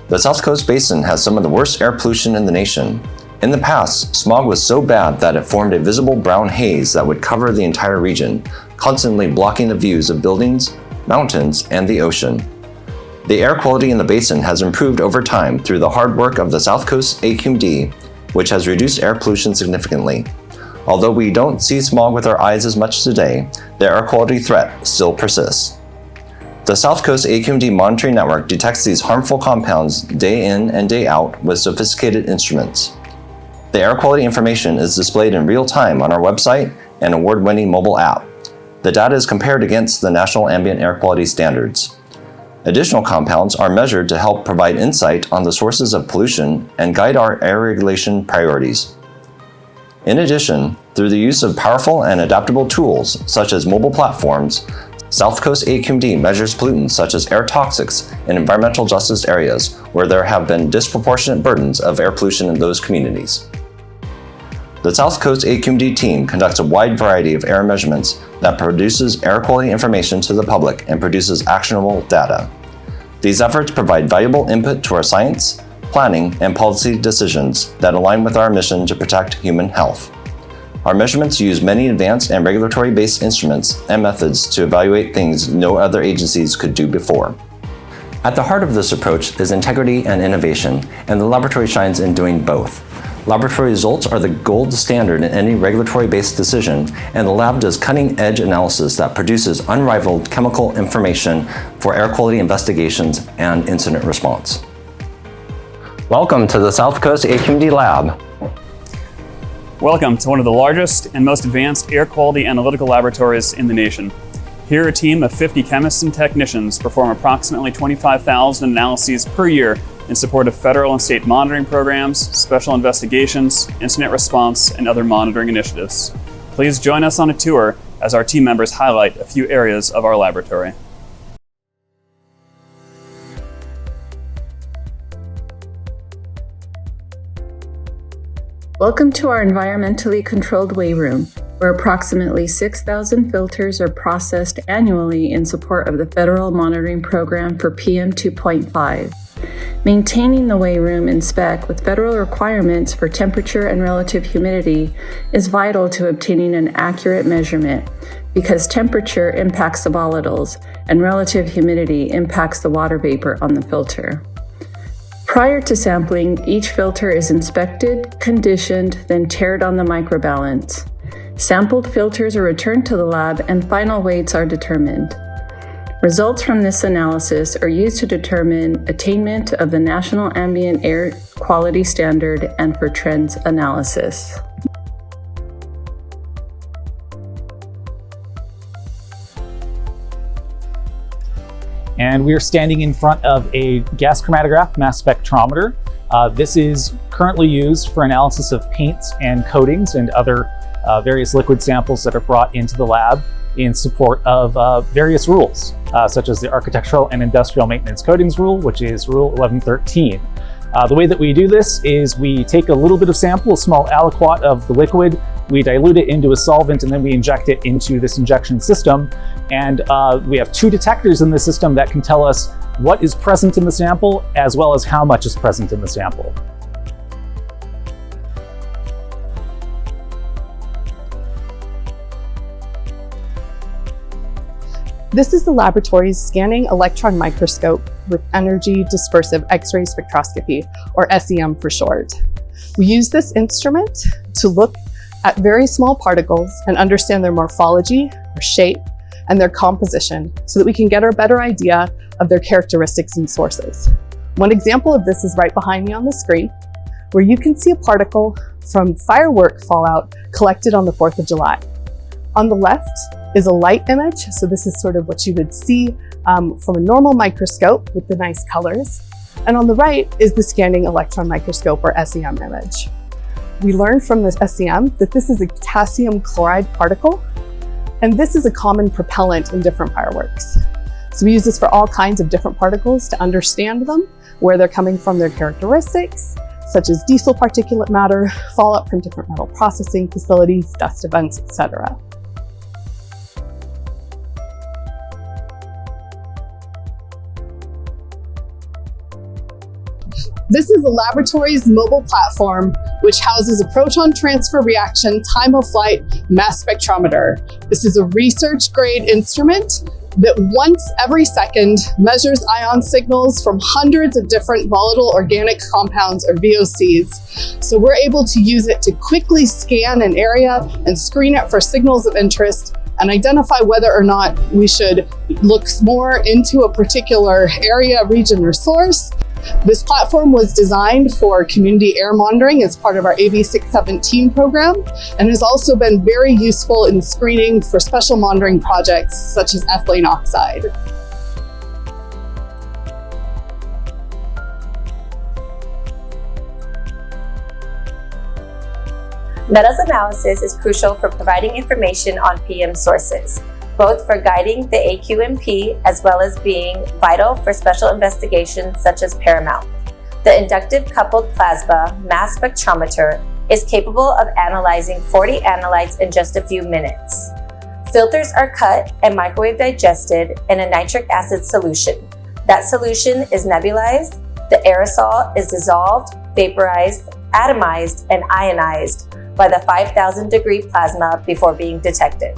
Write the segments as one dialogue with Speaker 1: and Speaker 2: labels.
Speaker 1: The South Coast Basin has some of the worst air pollution in the nation. In the past, smog was so bad that it formed a visible brown haze that would cover the entire region, constantly blocking the views of buildings, mountains, and the ocean. The air quality in the basin has improved over time through the hard work of the South Coast AQMD, which has reduced air pollution significantly. Although we don't see smog with our eyes as much today, the air quality threat still persists. The South Coast AQMD monitoring network detects these harmful compounds day in and day out with sophisticated instruments. The air quality information is displayed in real time on our website and award-winning mobile app. The data is compared against the national ambient air quality standards. Additional compounds are measured to help provide insight on the sources of pollution and guide our air regulation priorities. In addition, through the use of powerful and adaptable tools such as mobile platforms, South Coast AQMD measures pollutants such as air toxics in environmental justice areas where there have been disproportionate burdens of air pollution in those communities. The South Coast AQMD team conducts a wide variety of air measurements that produces air quality information to the public and produces actionable data. These efforts provide valuable input to our science, planning, and policy decisions that align with our mission to protect human health. Our measurements use many advanced and regulatory-based instruments and methods to evaluate things no other agencies could do before. At the heart of this approach is integrity and innovation, and the laboratory shines in doing both. Laboratory results are the gold standard in any regulatory-based decision, and the lab does cutting-edge analysis that produces unrivaled chemical information for air quality investigations and incident response. Welcome to the South Coast AQMD Lab.
Speaker 2: Welcome to one of the largest and most advanced air quality analytical laboratories in the nation. Here, a team of 50 chemists and technicians perform approximately 25,000 analyses per year in support of federal and state monitoring programs, special investigations, incident response, and other monitoring initiatives. Please join us on a tour as our team members highlight a few areas of our laboratory.
Speaker 3: Welcome to our environmentally controlled weigh room, where approximately 6,000 filters are processed annually in support of the federal monitoring program for PM 2.5. Maintaining the weigh room in spec with federal requirements for temperature and relative humidity is vital to obtaining an accurate measurement because temperature impacts the volatiles and relative humidity impacts the water vapor on the filter. Prior to sampling, each filter is inspected, conditioned, then tiered on the microbalance. Sampled filters are returned to the lab and final weights are determined. Results from this analysis are used to determine attainment of the National Ambient Air Quality Standard and for trends analysis.
Speaker 4: And we are standing in front of a gas chromatograph mass spectrometer. This is currently used for analysis of paints and coatings and other various liquid samples that are brought into the lab in support of various rules, such as the Architectural and Industrial Maintenance Coatings Rule, which is Rule 1113. The way that we do this is we take a little bit of sample, a small aliquot of the liquid, we dilute it into a solvent, and then we inject it into this injection system. And we have two detectors in the system that can tell us what is present in the sample, as well as how much is present in the sample.
Speaker 5: This is the laboratory's scanning electron microscope with energy dispersive X-ray spectroscopy, or SEM for short. We use this instrument to look at very small particles and understand their morphology, their shape, and their composition so that we can get a better idea of their characteristics and sources. One example of this is right behind me on the screen, where you can see a particle from firework fallout collected on the 4th of July. On the left is a light image, so this is sort of what you would see from a normal microscope with the nice colors. And on the right is the scanning electron microscope, or SEM image. We learned from this SEM that this is a potassium chloride particle, and this is a common propellant in different fireworks. So we use this for all kinds of different particles to understand them, where they're coming from, their characteristics, such as diesel particulate matter, fallout from different metal processing facilities, dust events, etc. This is the laboratory's mobile platform, which houses a proton transfer reaction time-of-flight mass spectrometer. This is a research-grade instrument that once every second measures ion signals from hundreds of different volatile organic compounds, or VOCs. So we're able to use it to quickly scan an area and screen it for signals of interest and identify whether or not we should look more into a particular area, region, or source. This platform was designed for community air monitoring as part of our AB617 program, and has also been very useful in screening for special monitoring projects such as ethylene oxide.
Speaker 6: Metals analysis is crucial for providing information on PM sources, both for guiding the AQMD as well as being vital for special investigations such as Paramount. The inductive coupled plasma mass spectrometer is capable of analyzing 40 analytes in just a few minutes. Filters are cut and microwave digested in a nitric acid solution. That solution is nebulized, the aerosol is dissolved, vaporized, atomized, and ionized by the 5,000 degree plasma before being detected.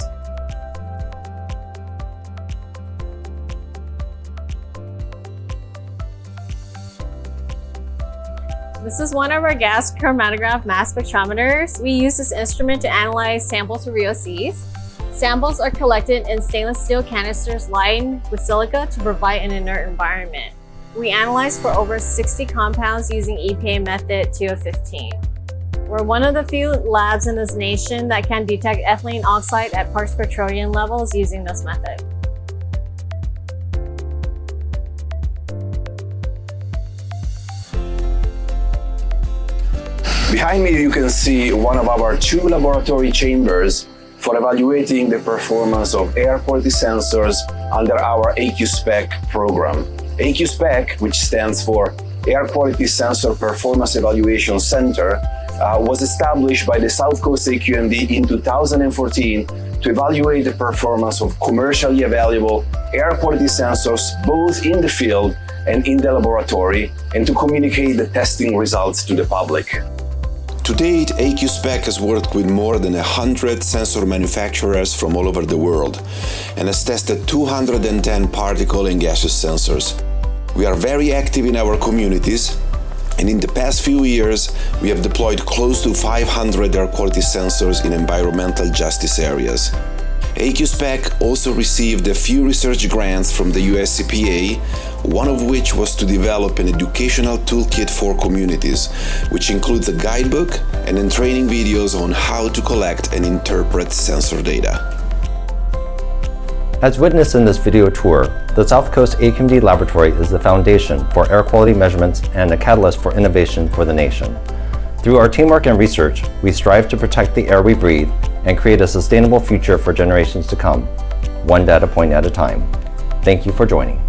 Speaker 7: This is one of our gas chromatograph mass spectrometers. We use this instrument to analyze samples for VOCs. Samples are collected in stainless steel canisters lined with silica to provide an inert environment. We analyze for over 60 compounds using EPA method 215. We're one of the few labs in this nation that can detect ethylene oxide at parts per trillion levels using this method.
Speaker 8: Behind me, you can see one of our 2 laboratory chambers for evaluating the performance of air quality sensors under our AQSpec program. AQSpec, which stands for Air Quality Sensor Performance Evaluation Center, was established by the South Coast AQMD in 2014 to evaluate the performance of commercially available air quality sensors both in the field and in the laboratory, and to communicate the testing results to the public.
Speaker 9: To date, AQSpec has worked with more than 100 sensor manufacturers from all over the world and has tested 210 particle and gaseous sensors. We are very active in our communities, and in the past few years, we have deployed close to 500 air quality sensors in environmental justice areas. AQSpec also received a few research grants from the US EPA, one of which was to develop an educational toolkit for communities, which includes a guidebook and then training videos on how to collect and interpret sensor data.
Speaker 1: As witnessed in this video tour, the South Coast AQMD Laboratory is the foundation for air quality measurements and a catalyst for innovation for the nation. Through our teamwork and research, we strive to protect the air we breathe and create a sustainable future for generations to come, one data point at a time. Thank you for joining.